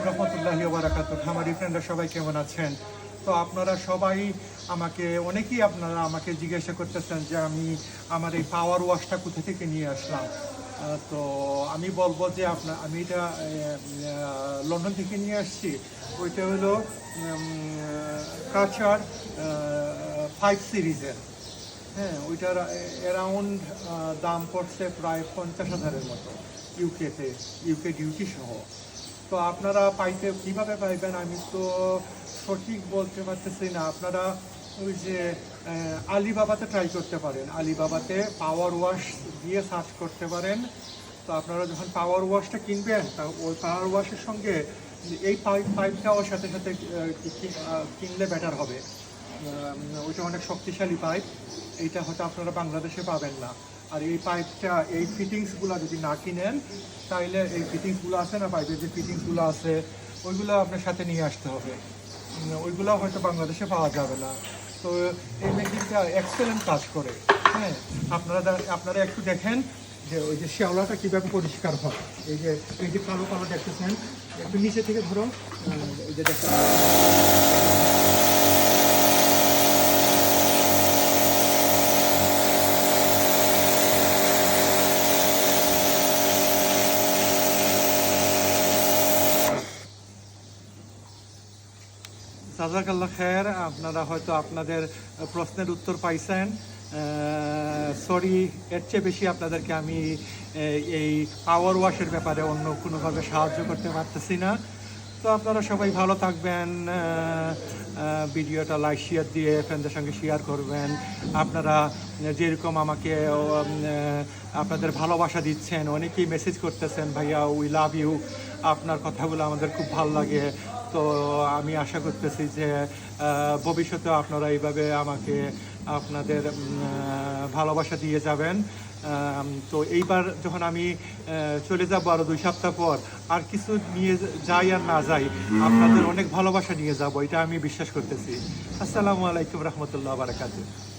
আলাইকুম রহমতুল্লাহি ওয়া বারাকাতুহু। খামারি ফ্রেন্ডরা সবাই কেমন আছেন? তো আপনারা সবাই অনেকেই আপনারা আমাকে জিজ্ঞাসা করতেছেন যে আমি আমার এই পাওয়ার ওয়াশটা কোথা থেকে নিয়ে আসলাম। তো আমি বলবো যে আমি এটা লন্ডন থেকে নিয়ে আসছি। ওইটা হলো কাচার 5 সিরিজের। হ্যাঁ, ওইটার অ্যারাউন্ড দাম পড়ছে প্রায় 50,000-এর মতো ইউকে ডিউটি সহ। তো আপনারা কীভাবে পাইবেন আমি তো সঠিক বলতে পারতেছি না। আপনারা ওই যে আলিবাবাতে ট্রাই করতে পারেন, আলিবাবাতে পাওয়ার ওয়াশ দিয়ে সার্চ করতে পারেন। তো আপনারা যখন পাওয়ার ওয়াশটা কিনবেন, তা ওই পাওয়ার ওয়াশের সঙ্গে এই পাইপটাও সাথে সাথে কিনলে বেটার হবে। ওইটা অনেক শক্তিশালী পাইপ, এইটা হয়তো আপনারা বাংলাদেশে পাবেন না। আর এই পাইপটা, এই ফিটিংসগুলো যদি না কিনেন, তাইলে এই ফিটিংসগুলো আছে না, পাইপের যে ফিটিংসগুলো আছে ওইগুলো আপনার সাথে নিয়ে আসতে হবে। ওইগুলো হয়তো বাংলাদেশে পাওয়া যাবে না। তো এই মেশিনটা এক্সেলেন্ট কাজ করে। হ্যাঁ, আপনারা একটু দেখেন যে ওই যে শ্যাওলাটা কীভাবে পরিষ্কার হয়। এই যে কালো কালো দেখতেছেন, একটু নিচে থেকে ধরো, এই যে দেখতে জাযাকাল্লাহ খায়ের। আপনারা হয়তো আপনাদের প্রশ্নের উত্তর পাইছেন। সরি, এর চেয়ে বেশি আপনাদেরকে আমি এই পাওয়ার ওয়াশের ব্যাপারে অন্য কোনোভাবে সাহায্য করতে পারতেছি না। তো আপনারা সবাই ভালো থাকবেন। ভিডিওটা লাইক শেয়ার দিয়ে ফ্রেন্ডদের সঙ্গে শেয়ার করবেন। আপনারা যেরকম আমাকে আপনাদের ভালোবাসা দিচ্ছেন, অনেকেই মেসেজ করতেছেন, ভাইয়া উই লাভ ইউ, আপনার কথাগুলো আমাদের খুব ভালো লাগে। তো আমি আশা করতেছি যে ভবিষ্যতে আপনারা এইভাবে আমাকে আপনাদের ভালোবাসা দিয়ে যাবেন। তো এইবার যখন আমি চলে যাব আরও 2 সপ্তাহ পর, আর কিছু নিয়ে যাই আর না যাই, আপনাদের অনেক ভালোবাসা নিয়ে যাব, এটা আমি বিশ্বাস করতেছি। আসসালামু আলাইকুম রহমতুল্লাহ বারাকাতুহু।